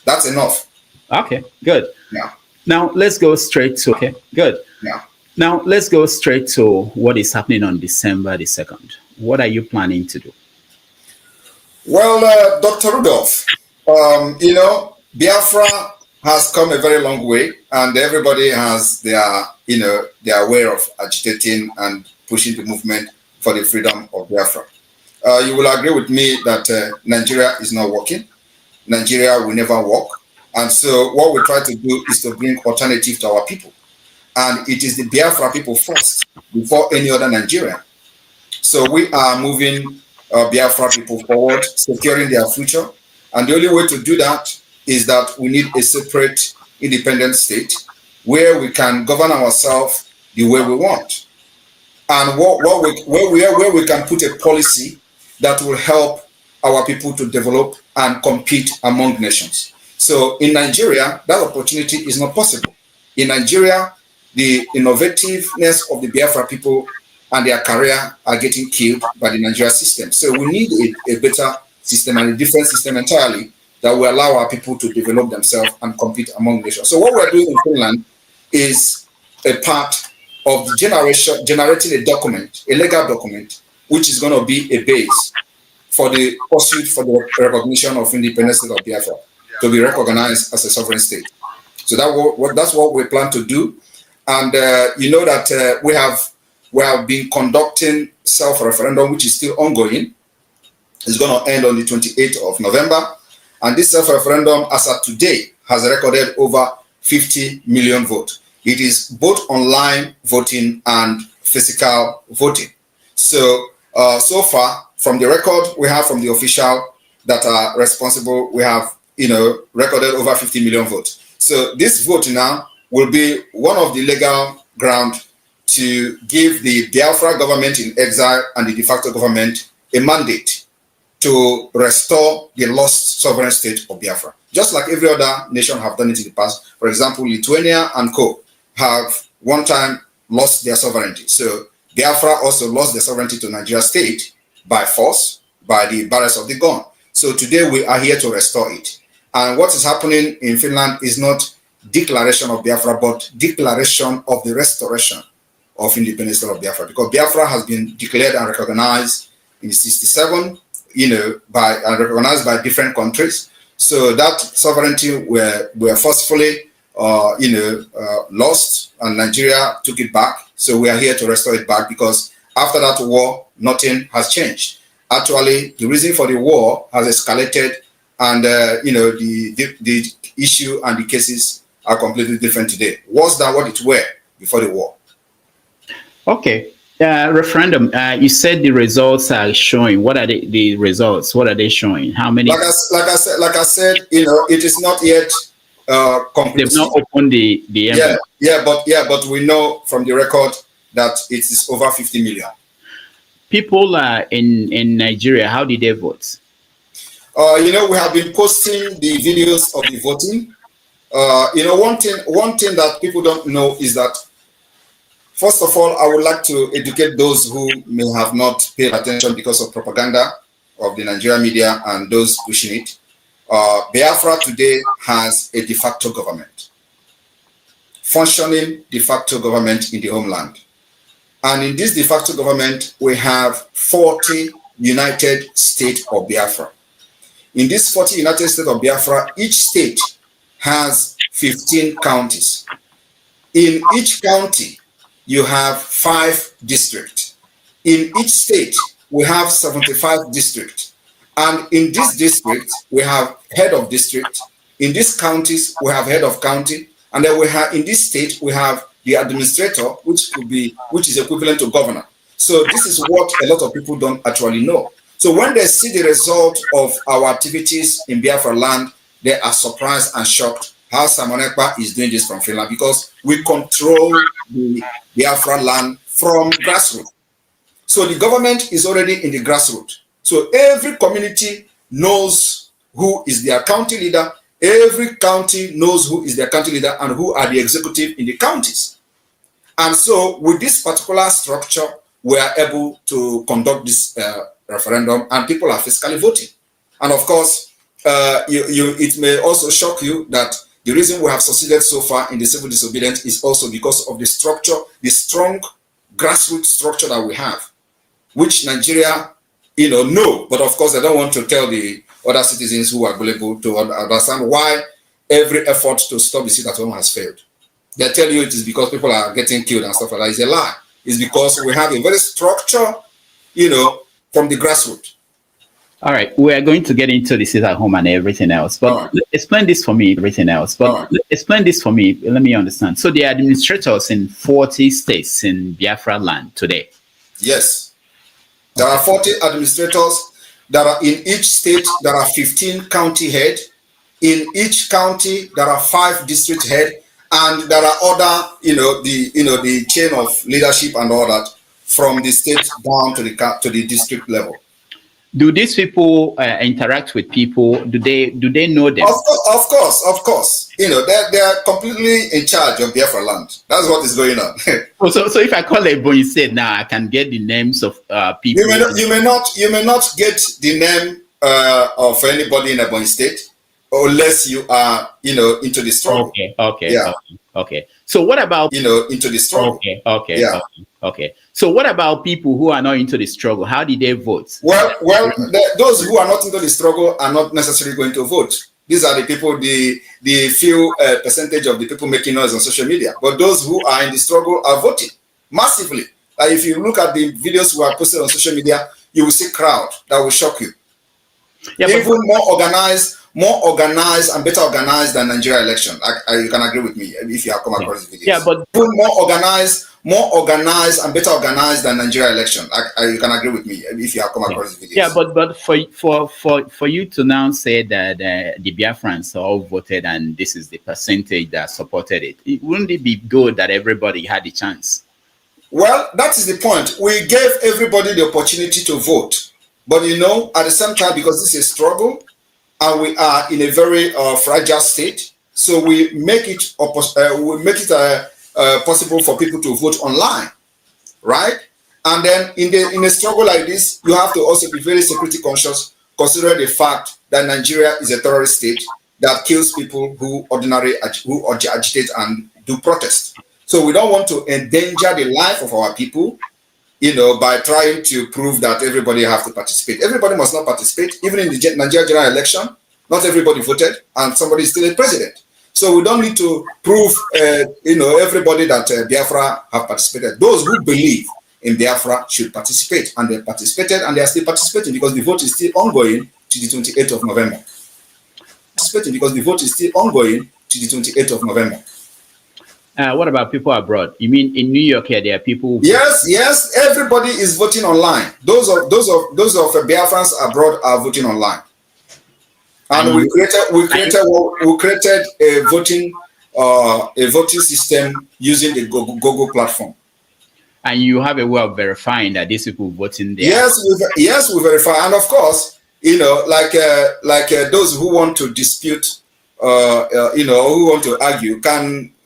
That's enough. Okay, good. Yeah. Now let's go straight to, okay, good. Yeah. Now let's go straight to what is happening on December the 2nd. What are you planning to do? Well, Dr. Rudolph, Biafra has come a very long way, and everybody has their way of agitating and pushing the movement for the freedom of Biafra. You will agree with me that Nigeria is not working. Nigeria will never work. And so what we try to do is to bring alternative to our people. And it is the Biafra people first, before any other Nigerian. So we are moving Biafra people forward, securing their future. And the only way to do that is that we need a separate independent state where we can govern ourselves the way we want. And where we can put a policy that will help our people to develop and compete among nations. So in Nigeria, that opportunity is not possible. In Nigeria, the innovativeness of the Biafra people and their career are getting killed by the Nigeria system. So we need a better system and a different system entirely that will allow our people to develop themselves and compete among nations. So what we're doing in Finland is a part of the generating a document, a legal document, which is going to be a base for the pursuit for the recognition of independence state of Biafra to be recognized as a sovereign state. So that's what we plan to do. And you know that we have been conducting self-referendum, which is still ongoing. It's going to end on the 28th of November. And this self-referendum, as of today, has recorded over 50 million votes. It is both online voting and physical voting. So, so far, from the record we have from the official that are responsible, we have, recorded over 50 million votes. So this vote now will be one of the legal ground to give the Biafra government in exile and the de facto government a mandate to restore the lost sovereign state of Biafra. Just like every other nation have done it in the past. For example, Lithuania and co. have one time lost their sovereignty. So Biafra also lost their sovereignty to Nigeria state by force, by the barrels of the gun. So today we are here to restore it. And what is happening in Finland is not declaration of Biafra, but declaration of the restoration of independence of Biafra. Because Biafra has been declared and recognized in 1967, and recognized by different countries. So that sovereignty were forcefully, lost, and Nigeria took it back. So we are here to restore it back because after that war, nothing has changed. Actually, the reason for the war has escalated, and the issue and the cases are completely different today. Worse than what it were before the war. Okay. Referendum. You said the results are showing. What are the results? What are they showing? How many? Like I said, it is not yet conclusive. They've not opened the envelope. But we know from the record that it is over 50 million. People in Nigeria, how did they vote? We have been posting the videos of the voting. One thing that people don't know is that, first of all, I would like to educate those who may have not paid attention because of propaganda of the Nigerian media and those pushing it. Biafra today has a de facto government, functioning de facto government in the homeland. And in this de facto government, we have 40 United States of Biafra. In this 40 United States of Biafra, each state has 15 counties. In each county, you have 5 districts. In each state, we have 75 districts. And in this district, we have head of district. In these counties, we have head of county. And then we have, in this state, we have the administrator, which is equivalent to governor. So this is what a lot of people don't actually know. So when they see the result of our activities in Biafra land, they are surprised and shocked how Simon Ekpa is doing this from Finland, because we control the Biafra land from grassroots. So the government is already in the grassroots. So every community knows who is their county leader. Every county knows who is their county leader and who are the executive in the counties. And so with this particular structure, we are able to conduct this referendum, and people are fiscally voting. And of course, it may also shock you that the reason we have succeeded so far in the civil disobedience is also because of the structure, the strong grassroots structure that we have, which Nigeria, know, but of course they don't want to tell the other citizens who are available to understand why every effort to stop the sit-at-home has failed. They tell you it is because people are getting killed and stuff like that. It's a lie. It's because we have a very structure, from the grassroots. All right, we are going to get into the sit-at-home and everything else, but explain this for me. Explain this for me. Let me understand. So the administrators in 40 states in Biafra land today. Yes, there are 40 administrators. There are in each state. There are 15 county head. In each county, there are 5 district head, and there are other, the chain of leadership and all that from the state down to the district level. Do these people interact with people? Do they know them? Of course. They are completely in charge of Biafra land. That's what is going on. So if I call a boy said now, I can get the names of people. You may not get the name of anybody in Ebonyi State unless you are into the struggle. Okay. So what about into the struggle? Okay. So what about people who are not into the struggle? How did they vote? Well, those who are not into the struggle are not necessarily going to vote. These are the people, the few percentage of the people making noise on social media. But those who are in the struggle are voting massively. Like if you look at the videos who are posted on social media, you will see crowd that will shock you. Even more organized and better organized than Nigeria election. You can agree with me if you have come across the videos. Yeah, but even more organized and better organized than Nigeria election. You can agree with me if you have come across the videos. Yeah, but for you to now say that the Biafrans all voted and this is the percentage that supported it, wouldn't it be good that everybody had a chance? Well, that is the point. We gave everybody the opportunity to vote, but at the same time, because this is a struggle, and we are in a very fragile state, so we make it possible for people to vote online, right? And then in a struggle like this, you have to also be very security conscious, considering the fact that Nigeria is a terrorist state that kills people who agitate and do protest. So we don't want to endanger the life of our people, by trying to prove that everybody have to participate. Everybody must not participate. Even in the Nigeria general election, not everybody voted, and somebody is still a president. So we don't need to prove, everybody that Biafra have participated. Those who believe in Biafra should participate, and they participated, and they are still participating because the vote is still ongoing to the 28th of November. What about people abroad? You mean in New York here, there are people? Yes. Everybody is voting online. Those of Biafrans abroad are voting online. And we created a voting system using the Google platform. And you have a way of verifying that these people voting there. Yes, we verify. And of course, like those who want to dispute, who want to argue,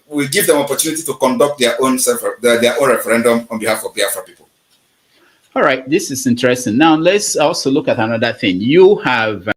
we give them opportunity to conduct their own referendum on behalf of Biafra people. All right, this is interesting. Now let's also look at another thing. You have